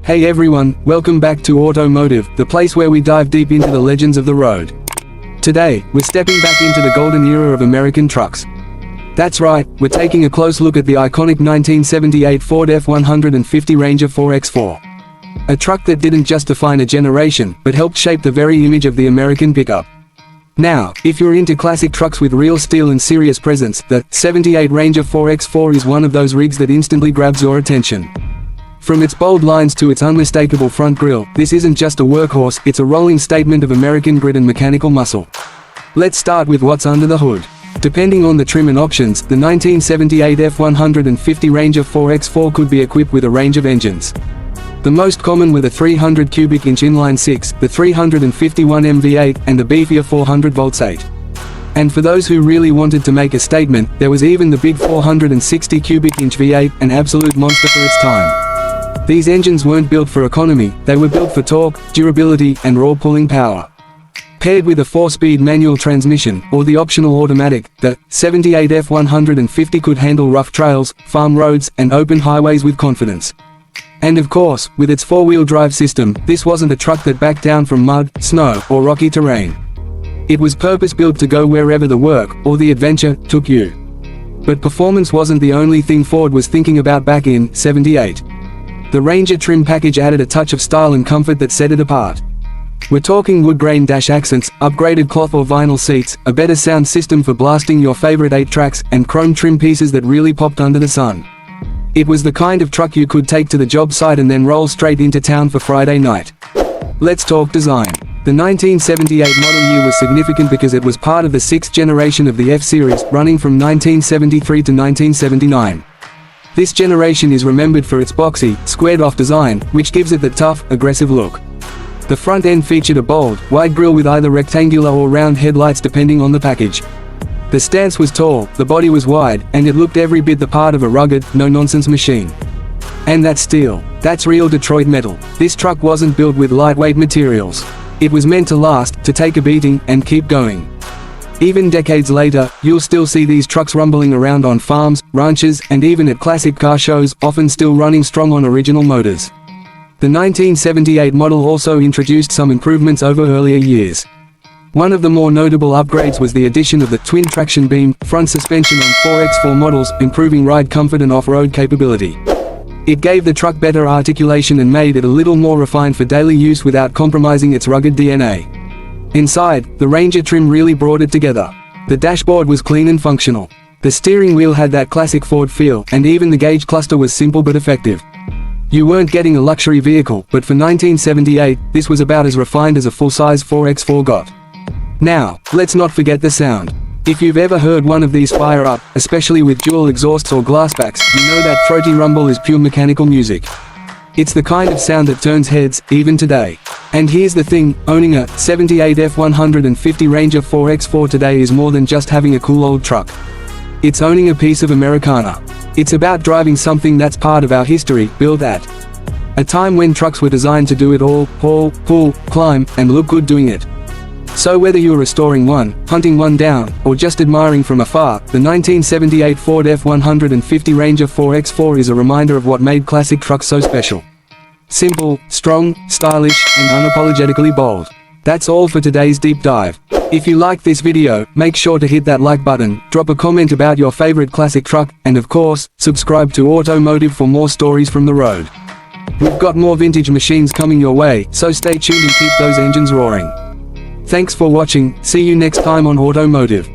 Hey everyone, welcome back to Automotive, the place where we dive deep into the legends of the road. Today, we're stepping back into the golden era of American trucks. That's right, we're taking a close look at the iconic 1978 Ford F-150 Ranger 4X4. A truck that didn't just define a generation, but helped shape the very image of the American pickup. Now, if you're into classic trucks with real steel and serious presence, the 78 Ranger 4X4 is one of those rigs that instantly grabs your attention. From its bold lines to its unmistakable front grille, this isn't just a workhorse, it's a rolling statement of American grit and mechanical muscle. Let's start with what's under the hood. Depending on the trim and options, the 1978 F-150 Ranger 4X4 could be equipped with a range of engines. The most common were the 300 cubic inch inline 6, the 351 MV8, and the beefier 400 volts 8. And for those who really wanted to make a statement, there was even the big 460 cubic inch V8, an absolute monster for its time. These engines weren't built for economy, they were built for torque, durability, and raw pulling power. Paired with a 4-speed manual transmission, or the optional automatic, the 78 F-150 could handle rough trails, farm roads, and open highways with confidence. And of course, with its 4-wheel drive system, this wasn't a truck that backed down from mud, snow, or rocky terrain. It was purpose-built to go wherever the work, or the adventure, took you. But performance wasn't the only thing Ford was thinking about back in '78. The Ranger trim package added a touch of style and comfort that set it apart. We're talking wood grain dash accents, upgraded cloth or vinyl seats, a better sound system for blasting your favorite 8 tracks, and chrome trim pieces that really popped under the sun. It was the kind of truck you could take to the job site and then roll straight into town for Friday night. Let's talk design. The 1978 model year was significant because it was part of the 6th generation of the F-Series, running from 1973 to 1979. This generation is remembered for its boxy, squared-off design, which gives it the tough, aggressive look. The front end featured a bold, wide grille with either rectangular or round headlights depending on the package. The stance was tall, the body was wide, and it looked every bit the part of a rugged, no-nonsense machine. And that steel, that's real Detroit metal. This truck wasn't built with lightweight materials. It was meant to last, to take a beating, and keep going. Even decades later, you'll still see these trucks rumbling around on farms, ranches, and even at classic car shows, often still running strong on original motors. The 1978 model also introduced some improvements over earlier years. One of the more notable upgrades was the addition of the twin traction beam front suspension on 4X4 models, improving ride comfort and off-road capability. It gave the truck better articulation and made it a little more refined for daily use without compromising its rugged DNA. Inside, the Ranger trim really brought it together. The dashboard was clean and functional. The steering wheel had that classic Ford feel, and even the gauge cluster was simple but effective. You weren't getting a luxury vehicle, but for 1978, this was about as refined as a full-size 4X4 got. Now, let's not forget the sound. If you've ever heard one of these fire up, especially with dual exhausts or glassbacks, you know that throaty rumble is pure mechanical music. It's the kind of sound that turns heads, even today. And here's the thing, owning a 78 F-150 Ranger 4X4 today is more than just having a cool old truck. It's owning a piece of Americana. It's about driving something that's part of our history, built at a time when trucks were designed to do it all, haul, pull, climb, and look good doing it. So whether you're restoring one, hunting one down, or just admiring from afar, the 1978 Ford F-150 Ranger 4X4 is a reminder of what made classic trucks so special. Simple, strong, stylish, and unapologetically bold. That's all for today's deep dive. If you liked this video, make sure to hit that like button, drop a comment about your favorite classic truck, and of course, subscribe to Automotive for more stories from the road. We've got more vintage machines coming your way, so stay tuned and keep those engines roaring. Thanks for watching, see you next time on Automotive.